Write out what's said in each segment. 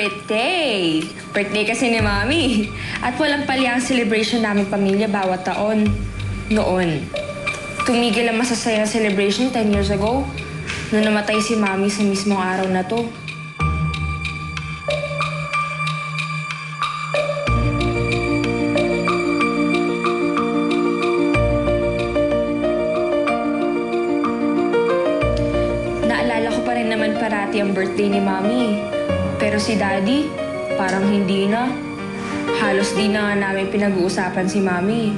birthday! Birthday kasi ni Mami. At walang pali ang celebration namin pamilya bawat taon. Noon. Tumigil ang masasayang celebration 10 years ago. Nung namatay si Mami sa mismong araw na to. Naalala ko pa rin naman parati ang birthday ni Mami. Pero si Daddy, parang hindi na. Halos di na nga namin pinag-uusapan si Mami.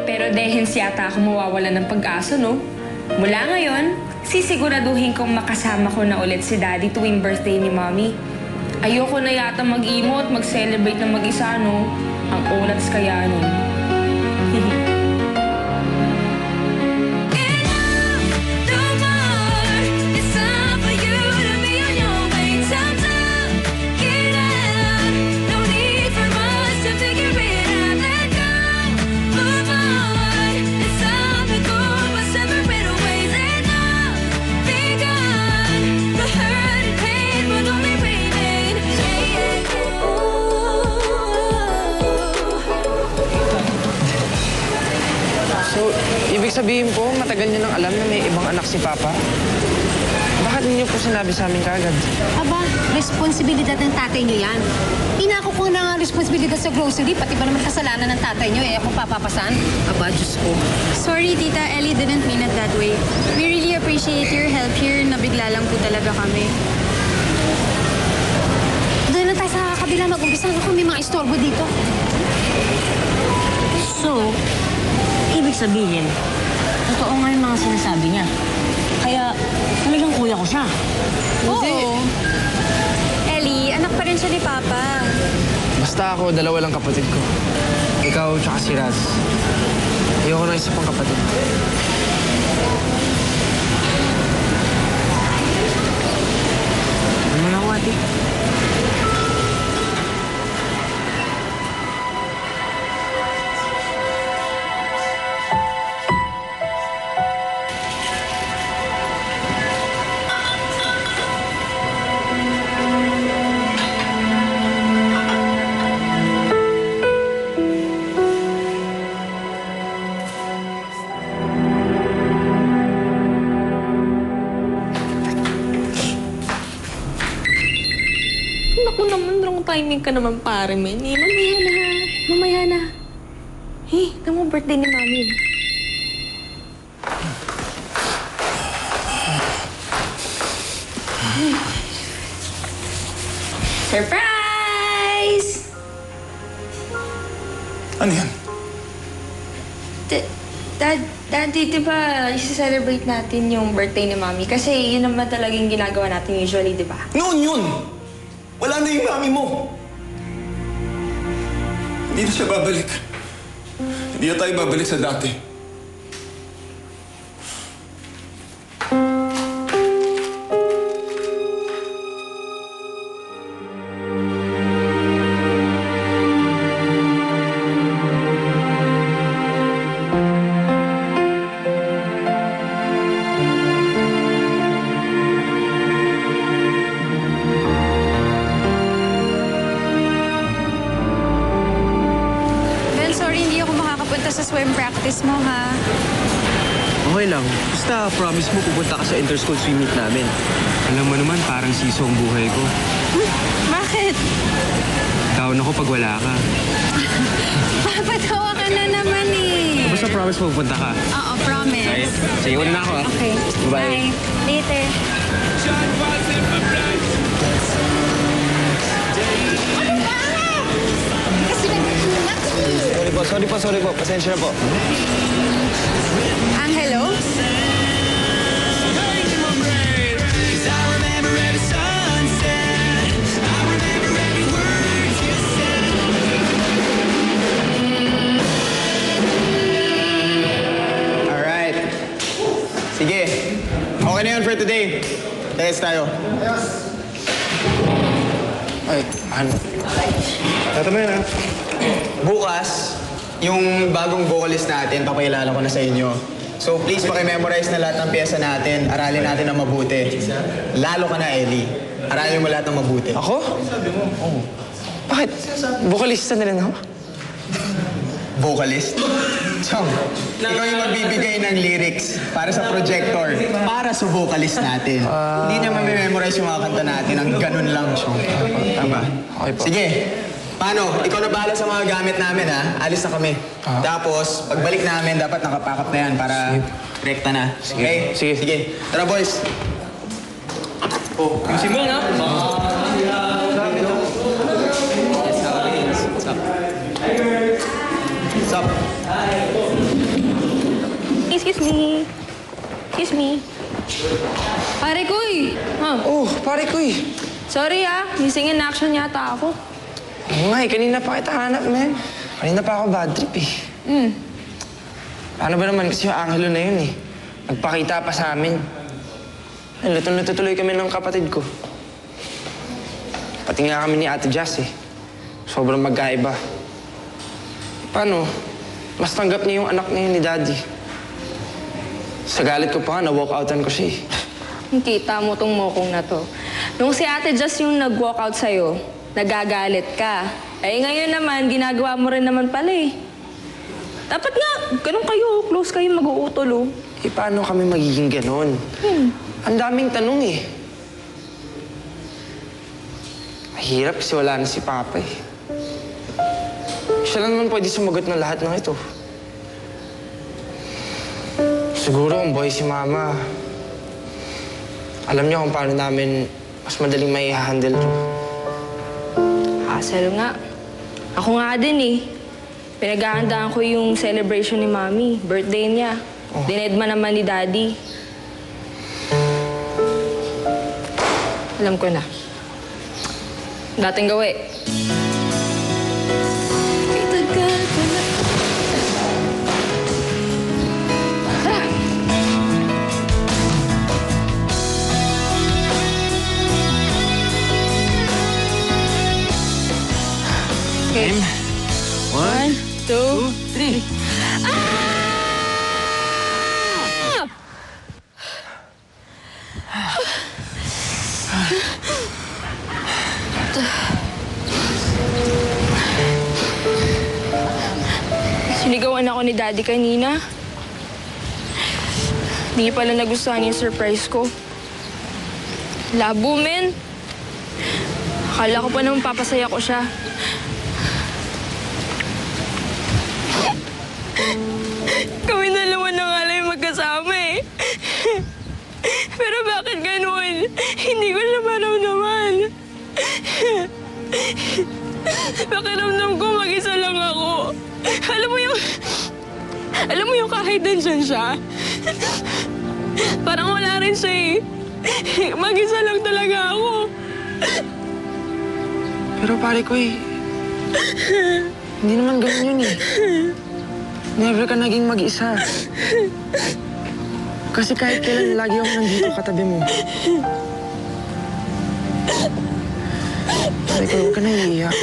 Pero dahil yata ako mawawala ng pag-asa, no? Mula ngayon, sisiguraduhin kong makasama ko na ulit si Daddy tuwing birthday ni Mami. Ayoko na yata mag-imo at mag-celebrate na mag-isa, no? Ang onats kaya nun. So, ibig sabihin po, matagal niyo nang alam na may ibang anak si Papa? Bakit niyo po sinabi sa amin kaagad? Aba, responsibilidad ng tatay niyo yan. Inako ko na responsibilidad sa grocery, pati ba naman kasalanan ng tatay niyo, ako papapasan? Aba, Diyos ko. Sorry, Tita Ellie didn't mean it that way. We really appreciate your help here. Nabigla lang po talaga kami. Doon na tayo sa kabila, mag-umpisa ako, may mga istorbo dito. So, ibig sabihin, totoo nga yung mga sinasabi niya. Kaya, talagang kuya ko siya. Oo. Ellie, anak pa rin siya ni Papa. Basta ako, dalawa lang kapatid ko. Ikaw tsaka si Raz. Ayoko na isa pang kapatid. Ano mo lang, Wati? Naku naman, wrong timing ka naman, pare, men. Eh, mamaya na, ha? Mamaya na. Eh, ito mo birthday ni Mami. Surprise! Ano yan? Daddy, di ba, i-celebrate natin yung birthday ni Mami? Kasi yun naman talagang ginagawa natin usually, di ba? Noon yun! Wala na yung mami mo! Hindi na siya babalik. Hindi na tayo babalik sa dati. Well, sorry, hindi ako makakapunta sa swim practice mo, ha? Okay lang. Basta promise mo pupunta ka sa inter-school swim meet namin. Alam mo naman, parang siso ang buhay ko. Bakit? Down ako pag wala ka. Papatawa ka na naman, eh. Basta promise mo pupunta ka. Oo, promise. Sige, una na ako, ah. Okay. Bye. Later. Sorry po. Pasensya na po. Ang hello? Alright. Sige. Okay na yun for today. Text tayo. Ay, ano? Tato mo yun, ha? Bukas, yung bagong vocalist natin, papakilala ko na sa inyo. So please paki-memorize na lahat ng pyesa natin. Aralin natin ng mabuti. Lalo ka na, Ellie. Aralin mo lahat ng mabuti. Ako? Oo. Bakit? Vocalista na rin ako? Vocalist? Chong, ikaw yung magbibigay ng lyrics para sa projector, para sa vocalist natin. Hindi niya mamememorize yung mga kanta natin. Ang ganun lang, Chong. Tama. Okay po. Sige. Paano? Ikaw na bahala sa mga gamit namin, ha? Alis na kami. Tapos, pagbalik namin, dapat nakapakap na yan para rekta na. Sige. Okay? Sige. Sige. Tara, boys. Yung Simon, ha? What's up? Excuse me. Excuse me. Pare Koy! Oh, pare ko eh. Sorry missing in action yata ako. Oo nga eh, kanina pa kita hanap, man. Kanina pa ako bad trip eh. Paano ba naman kasi yung Angelo na yun eh? Nagpakita pa sa amin. Natutuloy kami ng kapatid ko. Pati nga kami ni Ate Jazz eh. Sobrang magkaiba. Paano? Mas tanggap niya yung anak niya ni Daddy. Sa galit ko pa nga, na-walkoutan ko siya eh. Kita mo tong mokong na to. Nung si Ate Jazz yung nag-walkout sa'yo, nagagalit ka. Eh ngayon naman, ginagawa mo rin naman pala eh. Dapat nga, ganun kayo, close kayo mag-uutol oh. Eh, paano kami magiging ganon? Ang daming tanong eh. Mahirap kasi wala na si Papa eh. Siya lang naman pwede sumagot ng lahat ng ito. Siguro kung boy si Mama, alam niya kung paano namin mas madaling may handle to. Hassle nga. Ako nga din eh. Pinaghahandaan ko yung celebration ni Mami. Birthday niya. Dinedma naman ni Daddy. Alam ko na. Dating gawi. Tara! Okay. 1, 2, 3. Sinigawan ako ni Daddy kanina. Hindi niya pala nagustuhan yung surprise ko. Labo, men. Akala ko pa naman papasaya ko siya. Kami dalawa na nga lang yung magkasama eh. Pero bakit ganun? Hindi ko siya maramdaman. Pakiramdam ko mag-isa lang ako. Alam mo yung kahit nandyan siya, parang wala rin siya eh. Mag-isa lang talaga ako. Pero pare ko eh, hindi naman ganun yun eh. Never ka naging mag-isa. Kasi kahit kailan lagi ako nandito katabi mo. Pare ko, huwag ka na iiyak.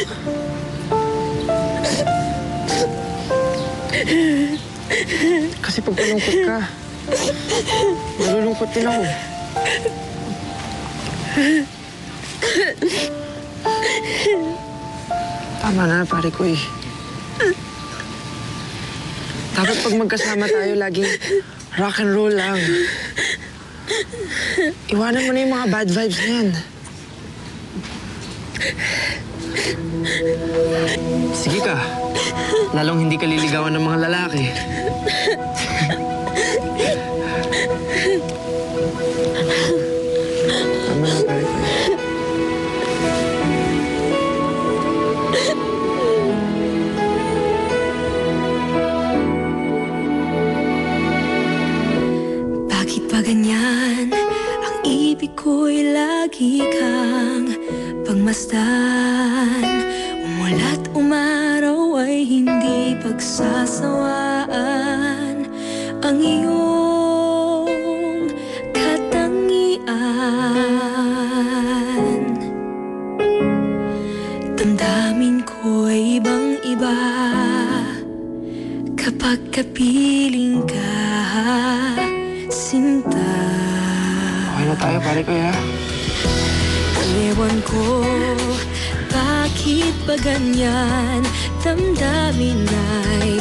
Kasi pag malungkot ka, nalulungkot din ako. Tama na, pare ko eh. Dapat pag magkasama tayo, laging rock and roll lang. Iwanan mo na yung mga bad vibes na yan. Sige ka. Lalong hindi ka liligawan ng mga lalaki. Tama na, pare ko. Bakit ba ganyan? Ang ibig ko'y lagi kang pagmasdan. Umulat umaraw ay hindi pagsasawaan. Ang iyong katangian. Damdamin ko'y ibang iba kapag kapiling ka. sinta. Okay na tayo, pare ko, ha? Ewan ko, bakit ba ganyan? Damdamin ay